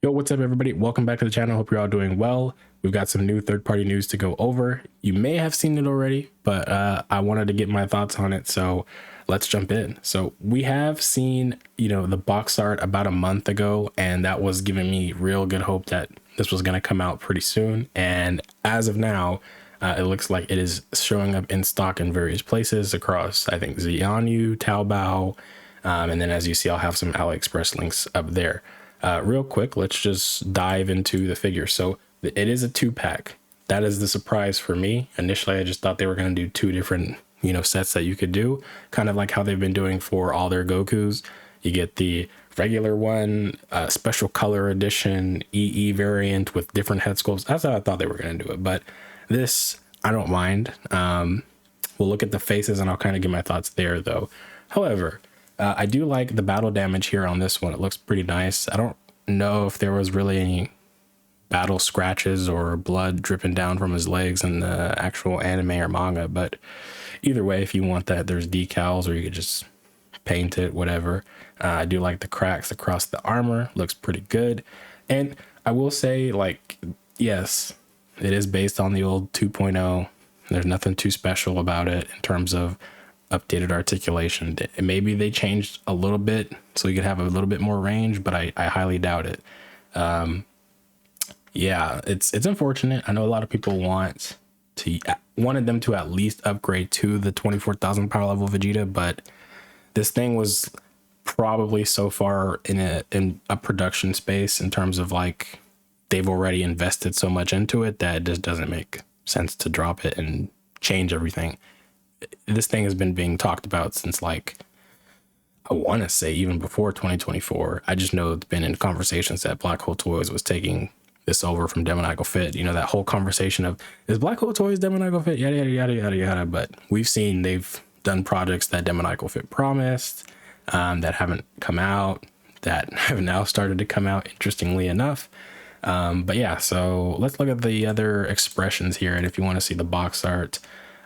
Yo, what's up, everybody? Welcome back to the channel. Hope you're all doing well. We've got some new third-party news to go over. You may have seen it already, but I wanted to get my thoughts on it, so let's jump in. So we have seen, the box art about a month ago, and that was giving me real good hope that this was going to come out pretty soon. And as of now, it looks like it is showing up in stock in various places across, I think, Zianu, Taobao, and then as you see, I'll have some Aliexpress links up there. Real quick, let's just dive into the figure. So it is a 2-pack. That is the surprise for me. Initially, I just thought they were going to do 2 different, sets that you could do, kind of like how they've been doing for all their Gokus. You get the regular one, special color edition, EE variant with different head sculpts. That's how I thought they were going to do it. But this, I don't mind. We'll look at the faces and I'll kind of give my thoughts there, though. However, I do like the battle damage here on this one. It looks pretty nice. I don't know if there was really any battle scratches or blood dripping down from his legs in the actual anime or manga, but either way, if you want that, there's decals or you could just paint it, whatever. I do like the cracks across the armor. Looks pretty good. And I will say, yes, it is based on the old 2.0. There's nothing too special about it in terms of updated articulation. Maybe they changed a little bit so you could have a little bit more range, but I highly doubt it. Yeah, it's unfortunate. I know a lot of people wanted them to at least upgrade to the 24,000 power level Vegeta, but this thing was probably so far in a production space in terms of they've already invested so much into it that it just doesn't make sense to drop it and change everything. This thing has been being talked about since I want to say even before 2024. I just know it's been in conversations that Black Hole Toys was taking this over from Demonical Fit. That whole conversation of, is Black Hole Toys Demonical Fit? Yada, yada, yada, yada, yada. But we've seen they've done projects that Demonical Fit promised that haven't come out, that have now started to come out, interestingly enough. But yeah, so let's look at the other expressions here. And if you want to see the box art,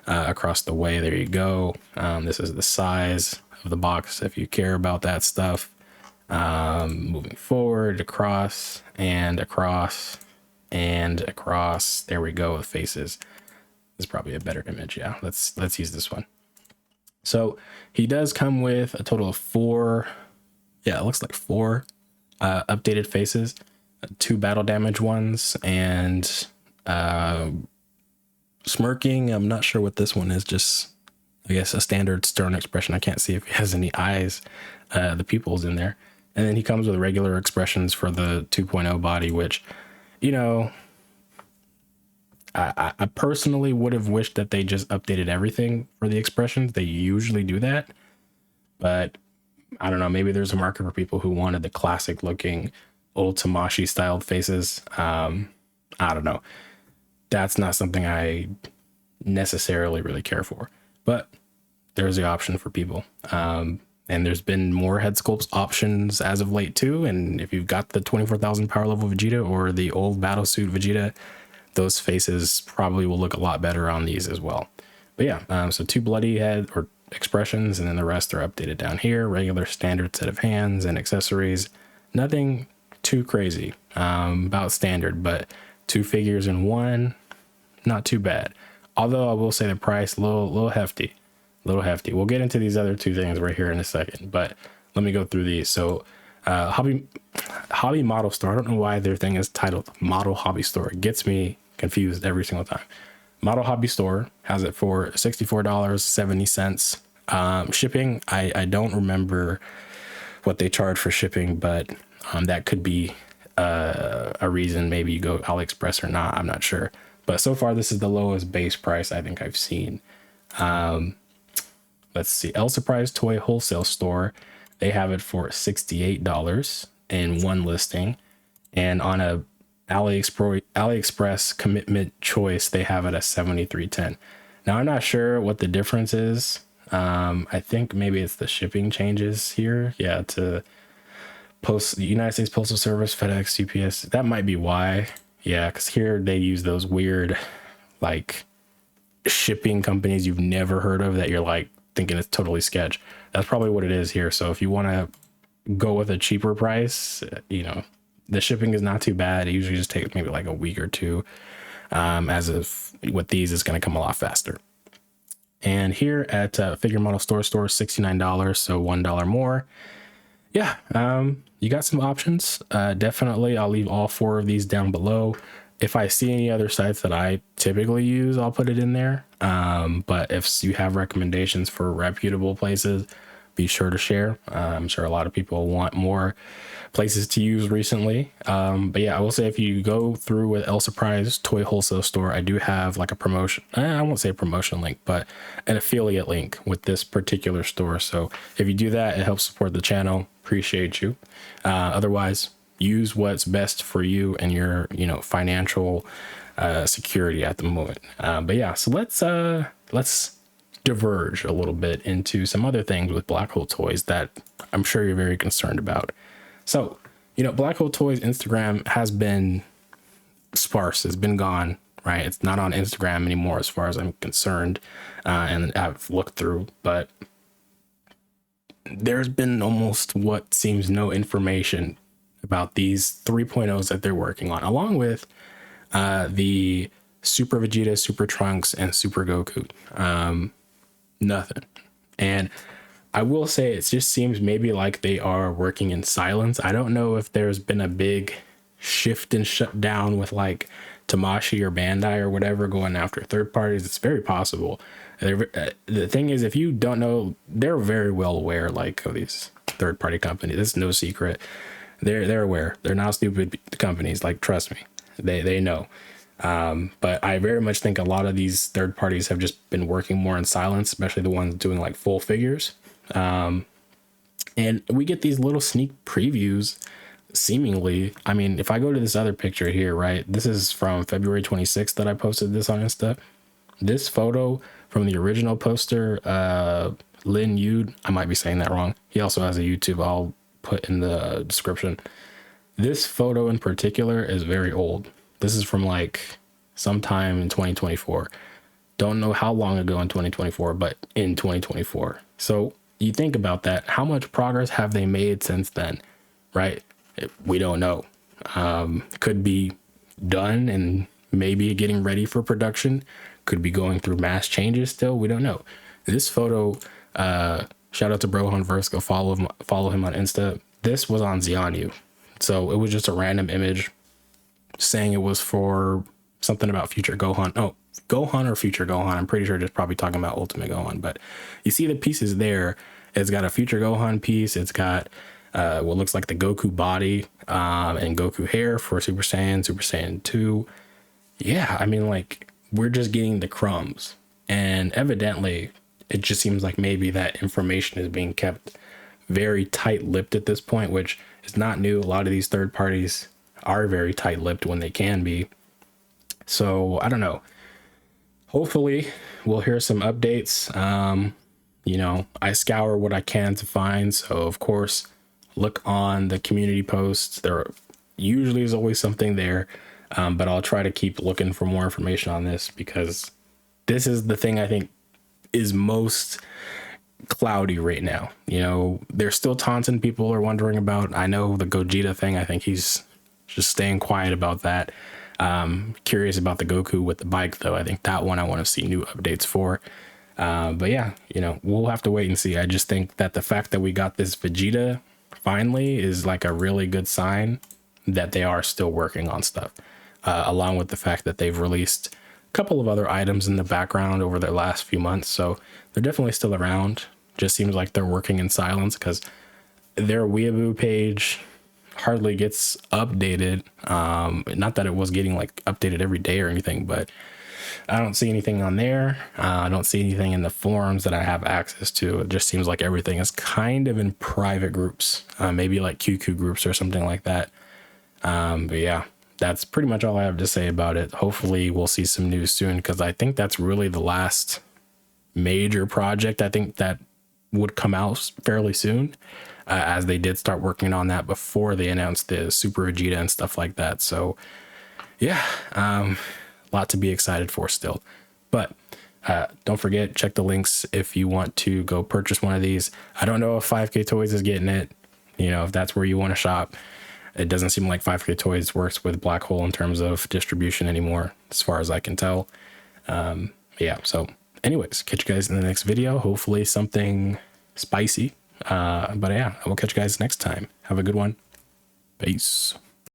across the way, there you go. This is the size of the box if you care about that stuff. Moving forward, across and across and across. There we go with faces. This is probably a better image. Yeah, let's use this one. So he does come with a total of 4. Yeah, it looks like 4 updated faces, 2 battle damage ones, and smirking. I'm not sure what this one is, just I guess a standard stern expression. I can't see if he has any eyes, the pupils in there. And then he comes with regular expressions for the 2.0 body, which, I personally would have wished that they just updated everything for the expressions. They usually do that, but I don't know, maybe there's a market for people who wanted the classic looking old Tamashi styled faces. I don't know. That's not something I necessarily really care for, but there's the option for people. And there's been more head sculpts options as of late too. And if you've got the 24,000 power level Vegeta or the old battlesuit Vegeta, those faces probably will look a lot better on these as well. But yeah, so 2 bloody head or expressions, and then the rest are updated down here. Regular standard set of hands and accessories. Nothing too crazy, about standard, but 2 figures in one. Not too bad. Although I will say the price, little hefty. We'll get into these other 2 things right here in a second, but let me go through these. So hobby model store. I don't know why their thing is titled model hobby store. It gets me confused every single time. Model hobby store has it for $64.70. Shipping, I don't remember what they charge for shipping, but that could be a reason maybe you go Aliexpress or not. I'm not sure. But so far, this is the lowest base price I think I've seen. Let's see. El Surprise Toy Wholesale Store, they have it for $68 in one listing. And on a AliExpress commitment choice, they have it at $73.10. Now, I'm not sure what the difference is. I think maybe it's the shipping changes here. Yeah, to the United States Postal Service, FedEx, UPS. That might be why. Yeah, because here they use those weird, shipping companies you've never heard of that you're thinking it's totally sketch. That's probably what it is here. So if you want to go with a cheaper price, the shipping is not too bad. It usually just takes maybe like a week or two. As of with these, it's going to come a lot faster. And here at Figure Model Store, $69, so $1 more. Yeah, you got some options. Definitely, I'll leave all 4 of these down below. If I see any other sites that I typically use, I'll put it in there. But if you have recommendations for reputable places, be sure to share. I'm sure a lot of people want more places to use recently. But yeah, I will say if you go through with El Surprise Toy Wholesale Store, I do have like a promotion. I won't say a promotion link, but an affiliate link with this particular store. So if you do that, it helps support the channel. Appreciate you. Otherwise, use what's best for you and your, financial security at the moment. But yeah, so let's diverge a little bit into some other things with Black Hole Toys that I'm sure you're very concerned about. So, Black Hole Toys Instagram has been sparse. It's been gone, right? It's not on Instagram anymore as far as I'm concerned. And I've looked through, but there's been almost what seems no information about these 3.0s that they're working on, along with the Super Vegeta, Super Trunks, and Super Goku. Nothing. And I will say it just seems maybe like they are working in silence. I don't know if there's been a big shift and shut down with like Tamashii or Bandai or whatever going after third parties. It's very possible. The thing is, if you don't know, they're very well aware like of these third party companies. It's no secret. They're aware. They're not stupid companies. Like, trust me, they know. But I very much think a lot of these third parties have just been working more in silence, especially the ones doing like full figures. And we get these little sneak previews seemingly. I mean, if I go to this other picture here, right, this is from February 26th that I posted this on Insta. This photo from the original poster, Lin Yu, I might be saying that wrong. He also has a YouTube I'll put in the description. This photo in particular is very old. This is from like sometime in 2024. Don't know how long ago in 2024, but in 2024. So you think about that. How much progress have they made since then? Right? We don't know. Could be done and maybe getting ready for production. Could be going through mass changes still. We don't know. This photo, shout out to Brohanverse. Go follow him on Insta. This was on Xianyu. So it was just a random image saying it was for something about Future Gohan. Oh, Gohan or Future Gohan. I'm pretty sure just probably talking about Ultimate Gohan. But you see the pieces there. It's got a Future Gohan piece. It's got what looks like the Goku body and Goku hair for Super Saiyan 2. Yeah, I mean, like, we're just getting the crumbs. And evidently, it just seems like maybe that information is being kept very tight-lipped at this point, which is not new. A lot of these third parties are very tight-lipped when they can be. So I don't know. Hopefully we'll hear some updates. I scour what I can to find. So of course, look on the community posts. There usually is always something there. But I'll try to keep looking for more information on this because this is the thing I think is most cloudy right now. There's still taunting people are wondering about. I know the Gogeta thing. I think he's just staying quiet about that. Curious about the Goku with the bike though. I think that one I want to see new updates for. But yeah, we'll have to wait and see. I just think that the fact that we got this Vegeta finally is like a really good sign that they are still working on stuff. Along with the fact that they've released a couple of other items in the background over their last few months. So they're definitely still around. Just seems like they're working in silence because their Weeaboo page hardly gets updated. Not that it was getting like updated every day or anything, but I don't see anything on there. I don't see anything in the forums that I have access to. It just seems like everything is kind of in private groups, maybe like QQ groups or something like that. But yeah, that's pretty much all I have to say about it. Hopefully we'll see some news soon because I think that's really the last major project I think that would come out fairly soon, as they did start working on that before they announced the Super Vegeta and stuff like that. So yeah, a lot to be excited for still. But don't forget, check the links if you want to go purchase one of these. I don't know if 5K Toys is getting it, if that's where you want to shop. It doesn't seem like 5K Toys works with Black Hole in terms of distribution anymore, as far as I can tell. Yeah, so anyways, catch you guys in the next video. Hopefully something spicy. But yeah, I will catch you guys next time. Have a good one. Peace.